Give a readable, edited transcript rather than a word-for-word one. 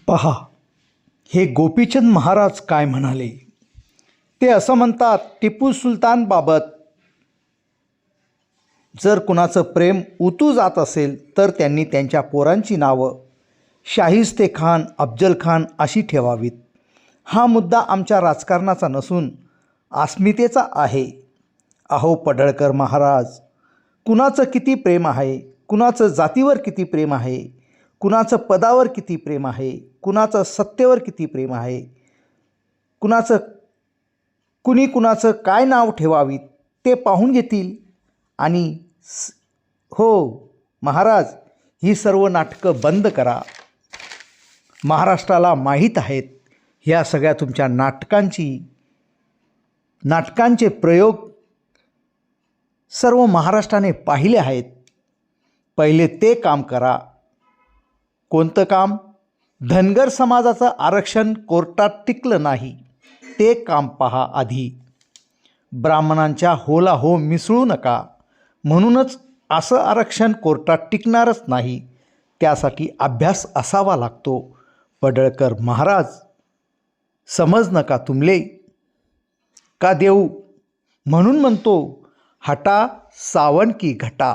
पहा, हे गोपीचंद महाराज काय म्हणाले. ते असं म्हणतात, टिपू सुलतानबाबत जर कुणाचं प्रेम उतू जात असेल तर त्यांनी त्यांच्या पोरांची नावं शाहिस्ते खान, अफजल खान अशी ठेवावीत. हा मुद्दा आमच्या राजकारणाचा नसून अस्मितेचा आहे. अहो पडळकर महाराज, कुणाचं किती प्रेम आहे, कुणाचं जातीवर किती प्रेम आहे, कुणाचं पदावर किती प्रेम आहे, कुणाचं सत्तेवर किती प्रेम आहे, कुणाचं काय नाव ठेवावीत ते पाहून घेतील. आणि हो महाराज, ही सर्व नाटकं बंद करा. महाराष्ट्राला माहीत आहेत ह्या सगळ्या तुमच्या नाटकांचे प्रयोग सर्व महाराष्ट्राने पाहिले आहेत. पहिले ते काम करा. कोणतं काम? धनगर समाजाचं आरक्षण कोर्टात टिकलं नाही, ते काम पहा आधी. ब्राह्मणांच्या होला हो मिसळू नका, म्हणूनच असं आरक्षण कोर्टात टिकणारच नाही. त्यासाठी अभ्यास असावा लागतो. पडळकर महाराज, समज नका तुमले का देऊ. म्हणून म्हणतो, हटा सावन की घटा.